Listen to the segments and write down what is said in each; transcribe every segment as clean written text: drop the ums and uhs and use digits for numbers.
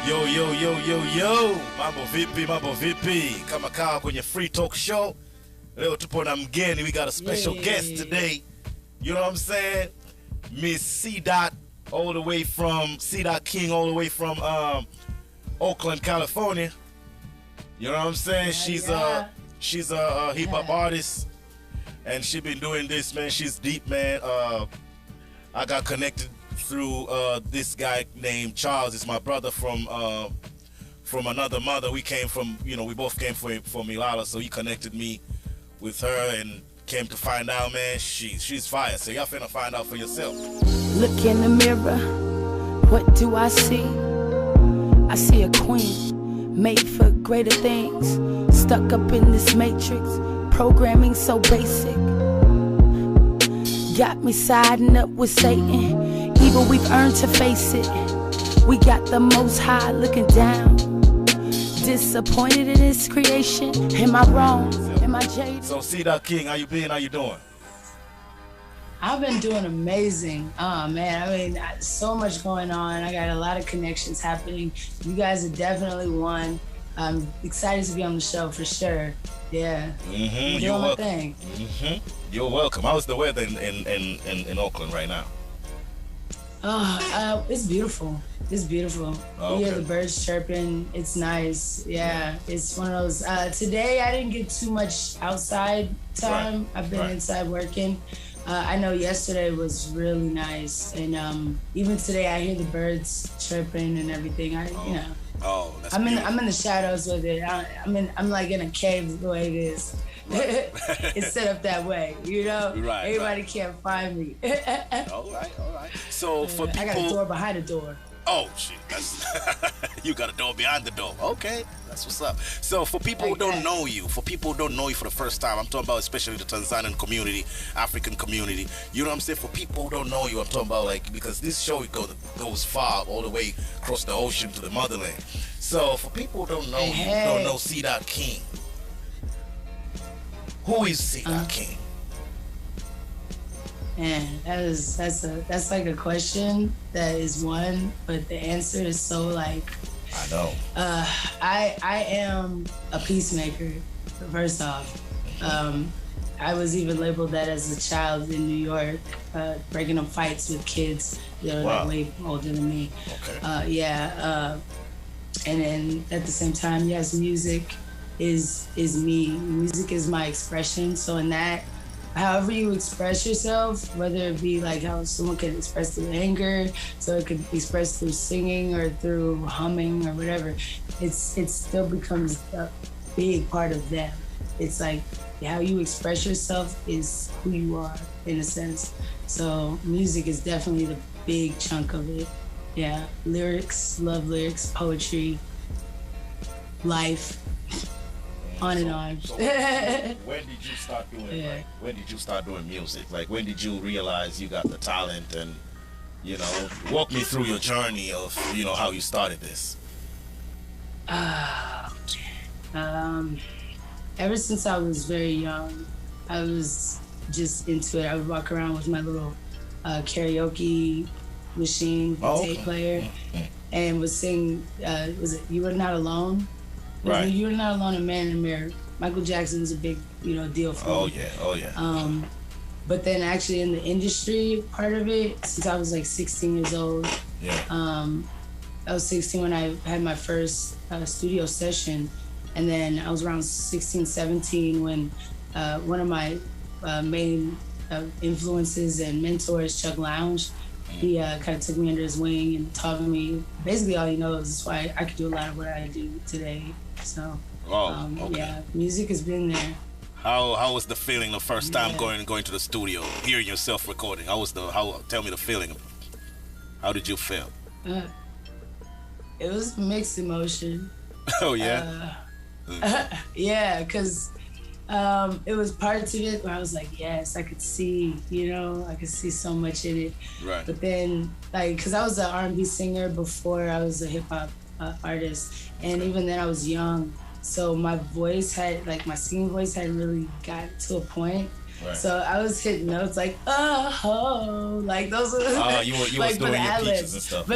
Yo, yo, yo, yo, yo, mambo vipi, kama kawa kwenye free talk show. Leo tupo na mgeni, we got a special guest today. You know what I'm saying? Miss CDot, all the way from CDot King, all the way from Oakland, California. You know what I'm saying? She's a hip hop artist, and she been doing this, man. She's deep, man. I got connected through this guy named Charles. It's my brother from another mother. We came from, we both came from Ilala, so he connected me with her and came to find out, man, she's fire. So y'all finna find out for yourself. Look in the mirror, what do I see? I see a queen, made for greater things, stuck up in this matrix, programming so basic. Got me siding up with Satan, evil we've earned to face it. We got the Most High looking down, disappointed in his creation. Am I wrong? Am I jaded? So CDot King, how you been? How you doing? I've been doing amazing. Oh man, I mean, so much going on. I got a lot of connections happening. You guys are definitely one. I'm excited to be on the show for sure. Yeah. You're welcome. You're welcome. How's the weather in Oakland right now? Oh, it's beautiful. It's beautiful. Okay. You hear the birds chirping. It's nice. Yeah, it's one of those. Today I didn't get too much outside time. Right. I've been inside working. I know yesterday was really nice, and even today I hear the birds chirping and everything. Oh, that's I'm beautiful. in the shadows with it. I'm like in a cave the way it is. Right. It's set up that way, you know. Right, Everybody can't find me. All right. So for people, I got a door behind a door. oh shit, that's you got a door behind the door. Okay, that's what's up. So for people who don't know you, for the first time, I'm talking about especially the Tanzanian community, African community. You know what I'm saying? For people who don't know you, I'm talking about because this show goes far, all the way across the ocean to the motherland. So for people who don't know you, don't know CDot King. Who is CDot King? Man, that's like a question that is one, but the answer is so like. I know. I am a peacemaker. First off, I was even labeled that as a child in New York, breaking up fights with kids that are like way older than me. Okay. And then at the same time, yes, music is me. Music is my expression. So in that, however you express yourself, whether it be like how someone can express through anger, so it could be expressed through singing or through humming or whatever, it still becomes a big part of them. It's like how you express yourself is who you are in a sense. So music is definitely the big chunk of it. Yeah, lyrics, love lyrics, poetry, life. On and on. So when did you start doing when did you start doing music? Like when did you realize you got the talent, and walk me through your journey of how you started this. Ever since I was very young, I was just into it. I would walk around with my little karaoke machine, tape player, and would sing. Was it "You Are Not Alone"? Right. "You're Not Alone" and "Man in the Mirror." Michael Jackson was a big, deal for me. Oh yeah. But then actually in the industry part of it, since I was like 16 years old, I was 16 when I had my first studio session. And then I was around 16, 17 when one of my main influences and mentors, Chuck Lounge, he kind of took me under his wing and taught me basically all he knows. That's why I could do a lot of what I do today. So, yeah, music has been there. How was the feeling the first time going to the studio, hearing yourself recording? Tell me the feeling. How did you feel? It was mixed emotion. Oh yeah. Yeah, because it was parts of it where I was like, yes, I could see, I could see so much in it. Right. But then, because I was an R&B singer before I was a hip hop artist, and even then I was young, so my singing voice hadn't really got to a point. Right. So I was hitting notes like, oh, like those were you were doing your peaches and stuff.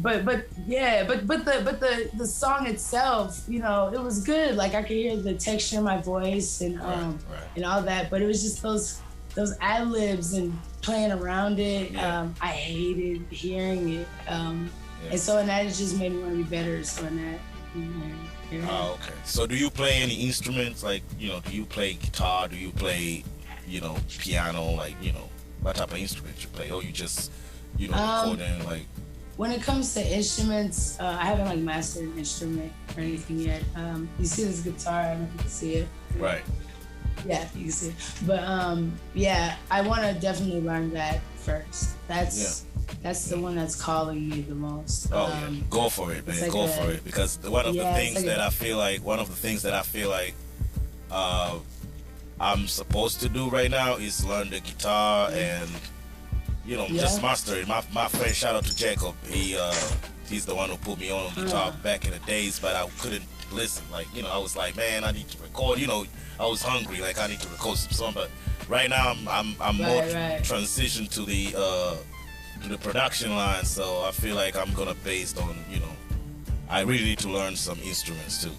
the song itself, you know, it was good. Like I could hear the texture in my voice and and all that, but it was just those ad libs and playing around it. I hated hearing it, and so in that it just made me want to be better. So in that. Oh, okay. So do you play any instruments? Like, you know, do you play guitar? Do you play, you know, piano? Like, you know, what type of instruments you play? Or you just, you know, recording like? When it comes to instruments, I haven't like mastered an instrument or anything yet. You see this guitar? I don't know if you can see it. Right. Yeah, you can see it. But yeah, I want to definitely learn that first. That's the one that's calling me the most. Oh yeah, go for it, man. Like go for it, because one of the things that I feel like I'm supposed to do right now is learn the guitar and, you know, just master it. My friend, shout out to Jacob. He's the one who put me on guitar back in the days, but I couldn't listen. Like, you know, I was like, man, I need to record. You know, I was hungry. Like, I need to record some song. But right now, I'm more transitioned to the production line. So I feel like I'm gonna based on, you know, I really need to learn some instruments too.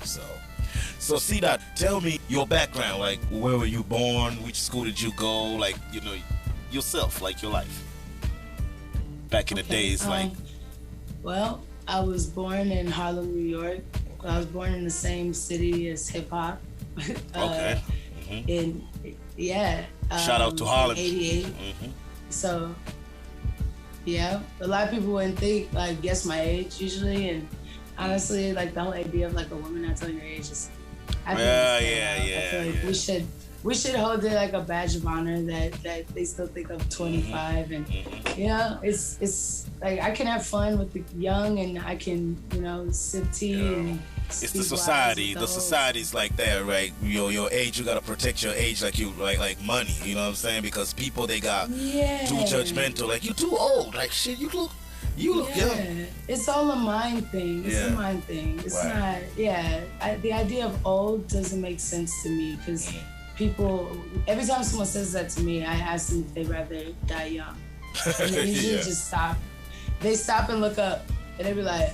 So CDot, tell me your background. Like, where were you born? Which school did you go? Like, you know, yourself, like your life back in the days. Like, well, I was born in Harlem, New York. I was born in the same city as hip hop. Okay. And shout out to Harlem. 88. So yeah, a lot of people wouldn't think, like, guess my age usually, and honestly, like the whole idea of like a woman not telling your age is, I feel like we should hold it like a badge of honor that they still think I'm 25, and yeah, it's like I can have fun with the young, and I can, you know, sip tea and. It's the society. The society's like that, right? Your age, you gotta protect your age like you like money. You know what I'm saying? Because people, they got too judgmental. Like, you too old. Like, shit, you look young. It's all a mind thing. It's a mind thing. It's not. The idea of old doesn't make sense to me, because people, every time someone says that to me, I ask them if they'd rather die young. And they usually just stop. They stop and look up, and they be like,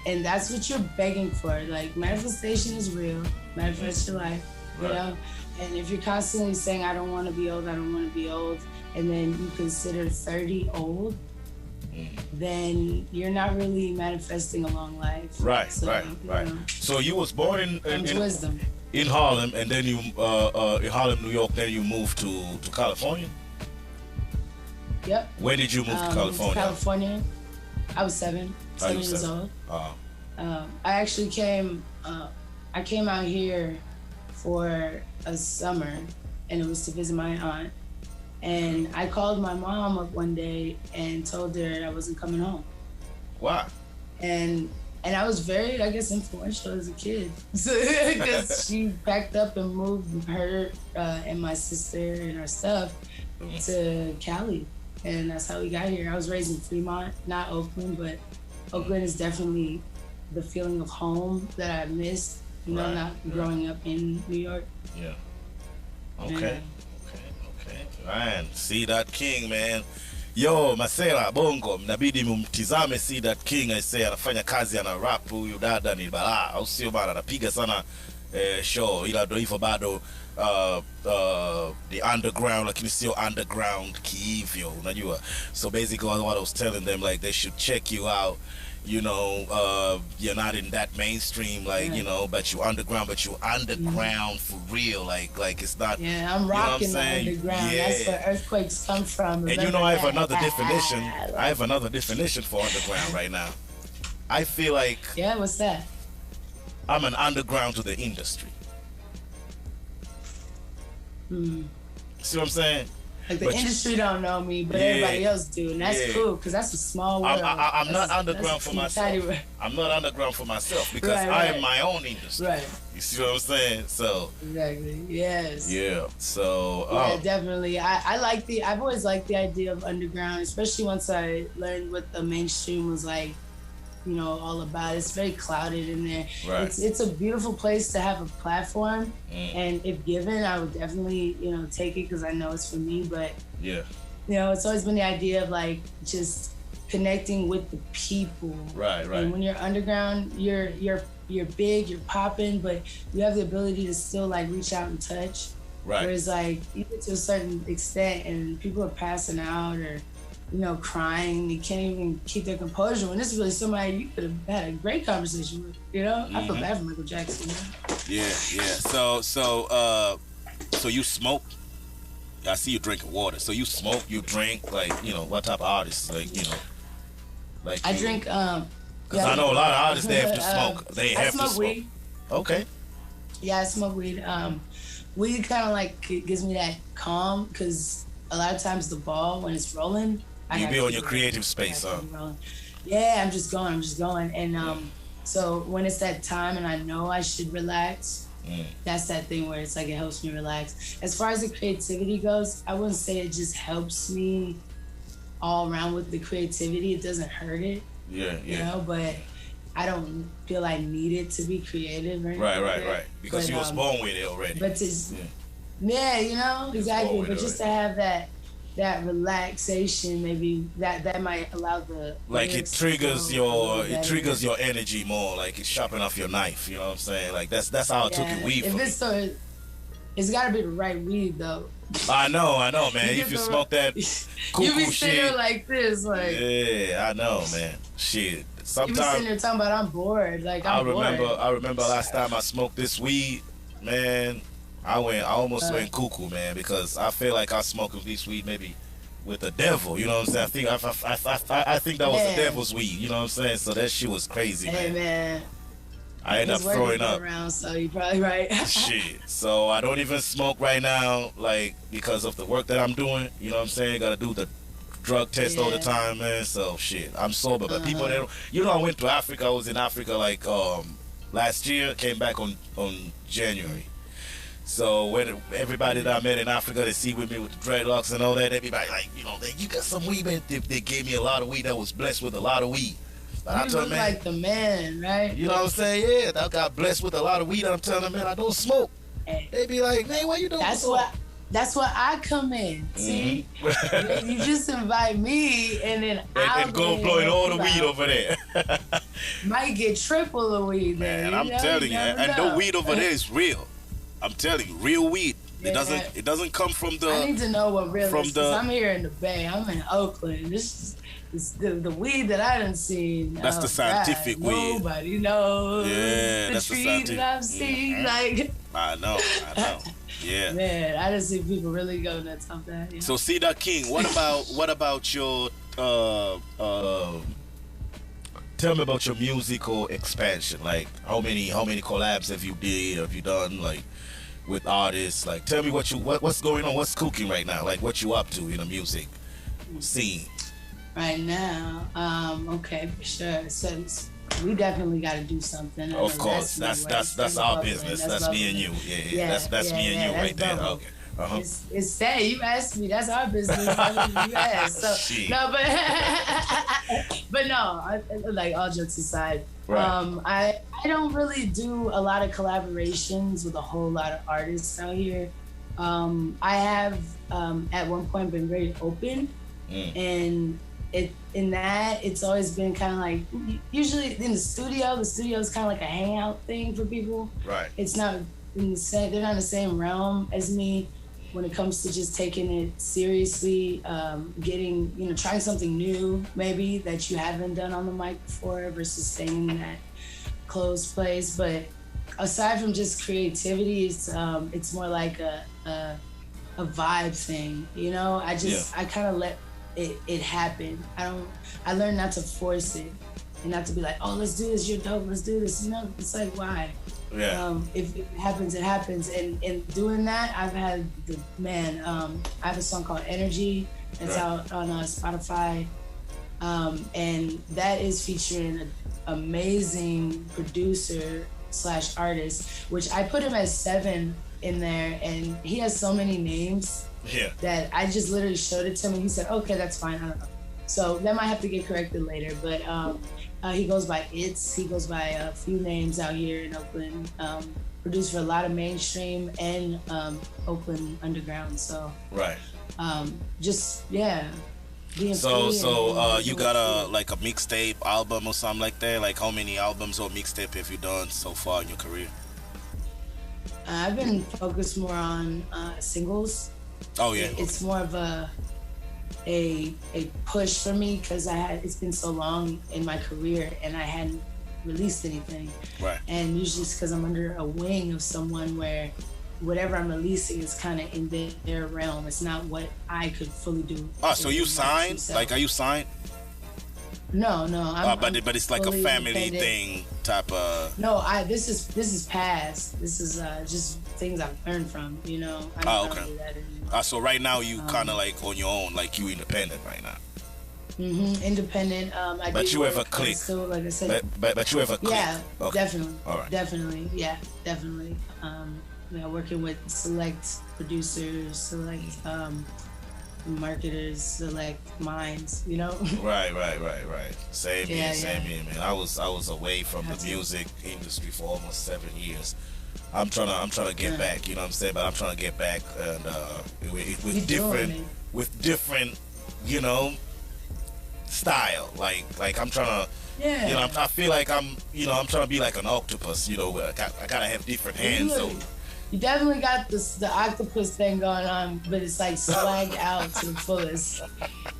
and that's what you're begging for. Like, manifestation is real. Manifest your life, you know? And if you're constantly saying, I don't want to be old, I don't want to be old, and then you consider 30 old, then you're not really manifesting a long life. Right. Know, so you was born in wisdom. In Harlem, and then you, in Harlem, New York, then you moved to California? Yep. When did you move to California? California, I was 7 years old. I actually came out here for a summer, and it was to visit my aunt. And I called my mom up one day and told her I wasn't coming home. Why? And I was very, I guess, influential as a kid. Because she packed up and moved her and my sister and our stuff to Cali. And that's how we got here. I was raised in Fremont, not Oakland, but Oakland is definitely the feeling of home that I missed, you know, not growing up in New York. Yeah. Okay. Man, CDot King, man. Yo, Masela Bongo, mnabidi mumtizame CDot King. Aisee, anafanya kazi, ana rap. Huyu dada ni balaa, au sio bana? Anapiga sana show, ila ndo hivyo bado the underground, lakini sio underground kihivyo, unajua. So basically what I was telling them, like, they should check you out. You know, you're not in that mainstream, like, you know, but you underground, for real. Like it's not. Yeah, I'm rocking the underground. Yeah. That's where earthquakes come from. And you know, I have another definition. I have another definition for underground right now. I feel like. Yeah, what's that? I'm an underground to the industry. See what I'm saying? Like, the industry don't know me, but everybody else do, and that's cool, because that's a small world. I'm not underground for myself. I'm not underground for myself, because I am my own industry. Right. You see what I'm saying? So. Exactly. Yes. Yeah. So. Yeah, definitely. I've always liked the idea of underground, especially once I learned what the mainstream was like, you know, all about. It's very clouded in there. Right. It's a beautiful place to have a platform, and if given, I would definitely, you know, take it, because I know it's for me. But you know, it's always been the idea of, like, just connecting with the people. Right. And when you're underground, you're big, you're popping, but you have the ability to still like reach out and touch. Right. Whereas like you get to a certain extent and people are passing out or, you know, crying, you can't even keep their composure when this is really somebody you could have had a great conversation with, you know? I feel bad for Michael Jackson. Yeah. So you smoke? I see you drinking water. So you smoke, you drink, like, you know, what type of artists? Like, you know, like I drink, because I know a lot of artists, they have to smoke. They have to smoke. Weed. Okay. Yeah, I smoke weed. Weed kind of like gives me that calm because a lot of times the ball, when it's rolling, You be on your creative space, huh? Yeah, I'm just going. And so when it's that time and I know I should relax, that's that thing where it's like it helps me relax. As far as the creativity goes, I wouldn't say it just helps me all around with the creativity. It doesn't hurt it. Yeah. You know, but I don't feel I need it to be creative. Right. Because you was born with it already. But yeah, you know, exactly. But just to have that relaxation, maybe that might allow the like it triggers your energy more, like it's sharpening off your knife, you know what I'm saying? Like that's how I took it weed for me. It's gotta be the right weed though. I know, man. If you smoke that cuckoo you be shit, sitting there like this, like yeah, I know, man. Shit. Sometimes you be sitting there talking about I'm bored. Like I remember last time I smoked this weed, man. I almost went cuckoo, man, because I feel like I smoked this weed maybe with the devil. You know what I'm saying? I think that was the devil's weed. You know what I'm saying? So that shit was crazy, man. I ended up throwing up. Around, so you're probably right. Shit. So I don't even smoke right now, like because of the work that I'm doing. You know what I'm saying? Got to do the drug test all the time, man. So shit, I'm sober. But people, they don't, you know, I went to Africa. I was in Africa like last year. Came back on January. So when everybody that I met in Africa, they see with me with the dreadlocks and all that, everybody like, you know, you got some weed, man. They gave me a lot of weed. That was blessed with a lot of weed. But I told them, man, like the man, right? You know what I'm saying? Yeah, I got blessed with a lot of weed. I'm telling them, man, I don't smoke. They be like, man, why you doing? That's why I come in. See, you just invite me, and then I'll go blowing all the weed over there. Might get triple the weed, man. I'm telling you, and the weed over there is real. I'm telling you, real weed. It doesn't come from the. I need to know what real is. I'm here in the Bay. I'm in Oakland. This is the weed that I done seen. That's the scientific weed. Nobody knows. Yeah, that's the scientific. That I've seen, like. I know. Yeah. Man, I just see people really go nuts off that. Yeah. So CDot King, what about your tell me about your musical expansion. Like how many collabs have you done like with artists? Like tell me what's going on, what's cooking right now, like what you up to in the music scene. Right now, okay, for sure. So we definitely got to do something. Of course, that's our business. That's me and you. Yeah. That's me and you right there. Okay. It's sad. You asked me. That's our business. You asked. So no, but no. Like all jokes aside, I don't really do a lot of collaborations with a whole lot of artists out here. I have at one point been very open, and it's always been kind of like usually in the studio. The studio is kind of like a hangout thing for people. Right. It's not in the same. They're not in the same realm as me when it comes to just taking it seriously, trying something new maybe that you haven't done on the mic before versus staying in that closed place. But aside from just creativity, it's more like a vibe thing, you know? I kind of let it happen. I learned not to force it and not to be like, oh, let's do this, you're dope, let's do this. You know, it's like, why? Yeah. If it happens, it happens. And in doing that, I've had I have a song called Energy that's out on Spotify. And that is featuring an amazing producer / artist, which I put him as 7 in there, and he has so many names that I just literally showed it to him and he said, okay, that's fine, I don't know. So that might have to get corrected later, but he goes by he goes by a few names out here in Oakland, produced for a lot of mainstream and Oakland underground, so. Right. being So free you got a mixtape album or something like that? Like how many albums or mixtape have you done so far in your career? I've been focused more on singles. Oh yeah. It's more of a push for me because it's been so long in my career and I hadn't released anything. Right. And usually it's because I'm under a wing of someone where whatever I'm releasing is kind of in their realm. It's not what I could fully do. Oh, so you signed? Like, are you signed? No. But it's like a family thing type of. No, this is past. This is just things I've learned from. You know. I don't do that anymore. So right now you kind of like on your own, like you independent right now. Independent. But you have a click. Still, like I said. But you have a click. Yeah, okay. definitely. All right. Definitely. Yeah, definitely. Working with select producers, select marketers, select minds, you know. Right. Same here, man. I was away from the That's music industry for almost 7 years. I'm trying to get back, you know what I'm saying? But I'm trying to get back and with different, you know, style. Like I'm trying to. Yeah. You know, I feel like I'm trying to be like an octopus, you know, where I gotta have different hands. So you definitely got the octopus thing going on, but it's like swagged out to the fullest.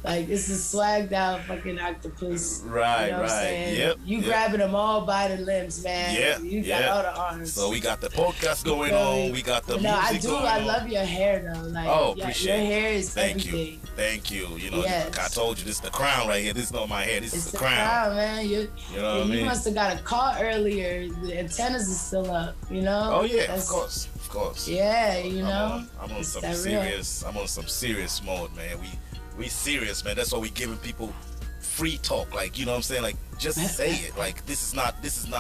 Like it's a swagged out fucking octopus. Right, you know what I'm saying? You grabbing them all by the limbs, man. Yeah, you got all the arms. So we got the podcast going on. We got the music going on. I love your hair though. Like, appreciate your hair is Thank everything. you. Thank you. You know, yes. like I told you, this is the crown right here. This is not my hair. This is the crown, man. You know what I mean? You must have got a call earlier. The antennas are still up. You know? Oh yeah, of course. Yeah, you know. I'm on some serious. I'm on some serious mode, man. We serious, man. That's why we giving people free talk. Like, you know what I'm saying? Like, just say it. Like, this is not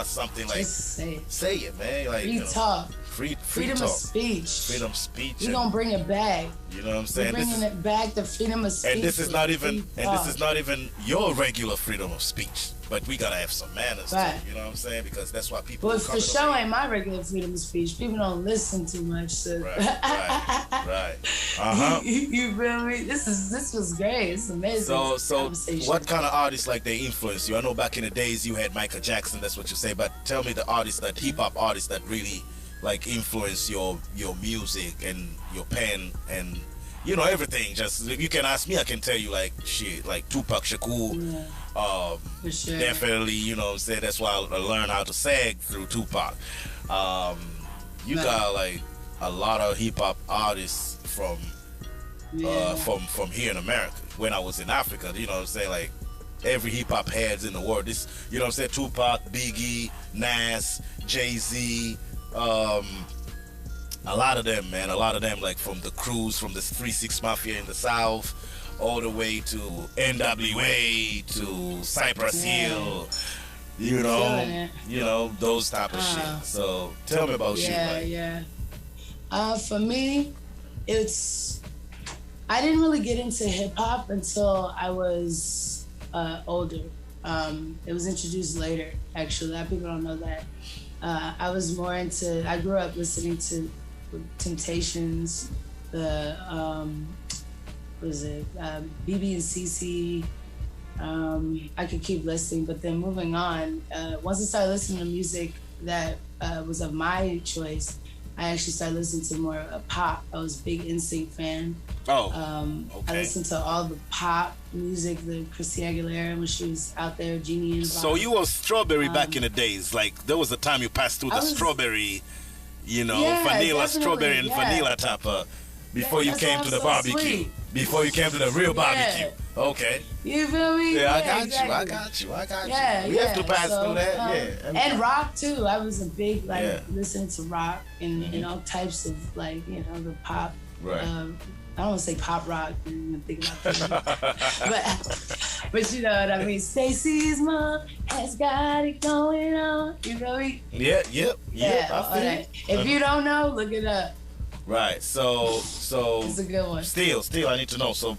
something like. Just say it. Say it, man. Like, free talk. Freedom talk. Of speech. Freedom of speech. We're gonna bring it back. You know what I'm saying? We're bringing it back to freedom of speech. And this is not even your regular freedom of speech. But we gotta have some manners, right. too, you know what I'm saying? Because that's why people. Well, for sure ain't my regular freedom of speech. People don't listen too much. So. Right. You feel me? This was great. It's amazing. So what kind of artists like they influence you? I know back in the days you had Michael Jackson. That's what you say. But tell me the hip hop artists that really like influence your music and your pen and you know everything. Just you can ask me, I can tell you like shit, like Tupac Shakur. Yeah. For sure. Definitely, you know what I'm saying? That's why I learned how to sag through Tupac. You got like a lot of hip hop artists from here in America. When I was in Africa, you know what I'm saying? Like every hip hop heads in the world. This, you know what I'm saying? Tupac, Biggie, Nas, Jay-Z, a lot of them, man. A lot of them, like from the Crews, from the 3-6 Mafia in the South, all the way to NWA, to Cypress Hill, you know, those type of shit. So tell me about you. Yeah. For me, I didn't really get into hip hop until I was older. It was introduced later, actually. A lot of people don't know that. I grew up listening to Temptations, BB and CC. I could keep listening, but then moving on, once I started listening to music that was of my choice, I actually started listening to more pop. I was a big NSYNC fan. I listened to all the pop music, the Christina Aguilera when she was out there, Genie and So you were Strawberry back in the days. Like there was a time you passed through the Strawberry, you know, vanilla, strawberry and vanilla type of, before you came to the barbecue. Sweet. Before you came to the real barbecue. Okay. You feel me? Yeah, I got you. Yeah, we have to pass through that. And rock too. I was a big listening to rock and all types of like, you know, the pop. Right. I don't want to say pop rock. I didn't even think about that. but you know what I mean. Stacy's mom has got it going on. You feel me? Yeah. I feel if you don't know, look it up. Right. So it's a good one. Still, I need to know. So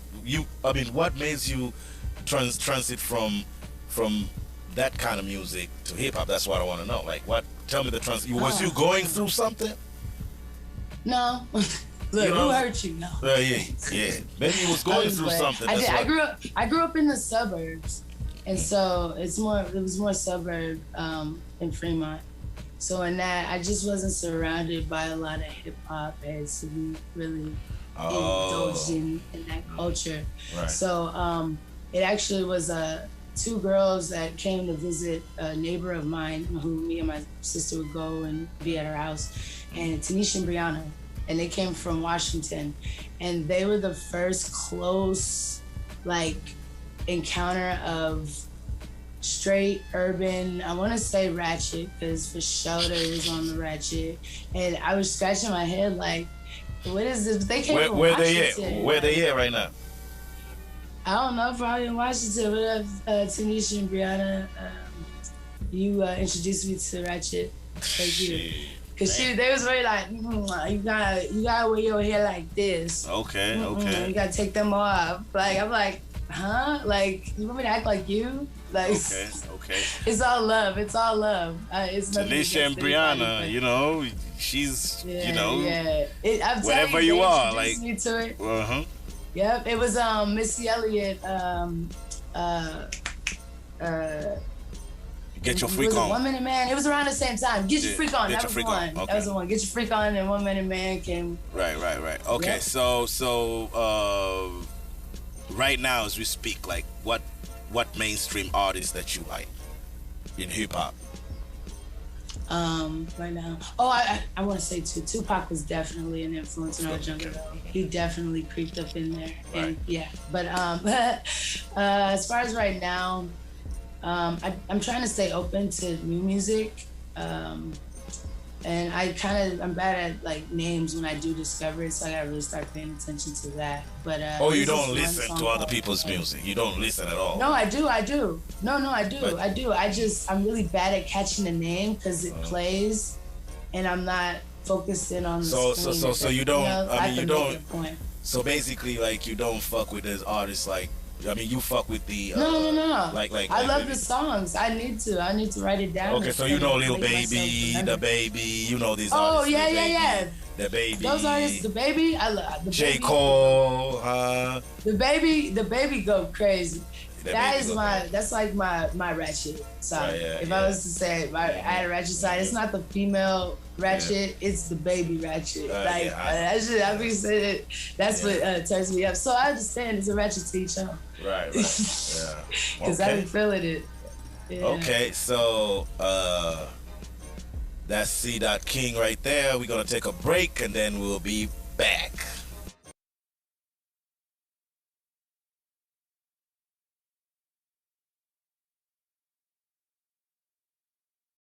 what made you transit from that kind of music to hip hop? That's what I want to know. Like, what? Tell me the was you going through something? No. Look, You know, who hurt you? No. yeah. Maybe he was going through something. I That's did. why. I grew up in the suburbs, and so it was more suburb in Fremont. So in that, I just wasn't surrounded by a lot of hip hop heads to be really indulged in that culture. Right. So it actually was two girls that came to visit a neighbor of mine who me and my sister would go and be at her house, and Tanisha and Brianna, and they came from Washington, and they were the first close like encounter of straight urban, I want to say ratchet, because for sure they was on the ratchet, and I was scratching my head like, what is this? They came from Washington. Where they at right now? I don't know, probably in Washington. But Tanisha and Brianna, you introduced me to ratchet. Thank you. Cause they was very like, you gotta wear your hair like this. Okay. You gotta take them off. Like I'm like, huh? Like you want me to act like you? Like okay. It's all love. It's all love. It's Tanisha and Brianna, you know, she's whatever you are, like me to it. Yep. It was Missy Elliott. Get your freak on. 1 Minute Man. It was around the same time. Get your freak on. Get That your was freak one. on. Okay. That was the one. Get your freak on, and 1 Minute Man came. Right. Okay, yep. So right now as we speak, like what mainstream artists that you like in hip hop? Right now. Oh, I want to say too, Tupac was definitely an influence when I was younger though. He definitely creeped up in there. Right. And, yeah. But as far as right now, I'm trying to stay open to new music. And I'm bad at like names when I do discover it, so I gotta really start paying attention to that. But you don't listen to other people's music? You don't listen at all? No, I do. No, I do. But, I'm really bad at catching the name because it plays, and I'm not focused in on the screen. So you don't. You don't. So basically, like you don't fuck with this artist like. I mean, you fuck with the no. Like I love the songs. I need to write it down. Okay, so you know Lil Baby, The Baby, you know these artists. Oh yeah. The Baby. Those artists, The Baby, I love. J. Cole, The Baby go crazy. That's like my ratchet side. If I was to say I had a ratchet side, it's not the female ratchet, it's the baby ratchet. I be saying it. That's what turns me up. So I understand it's a ratchet to each other. Right. Yeah. Because I be feeling it. Yeah. Okay, so that's CDot King right there. We're gonna take a break and then we'll be back.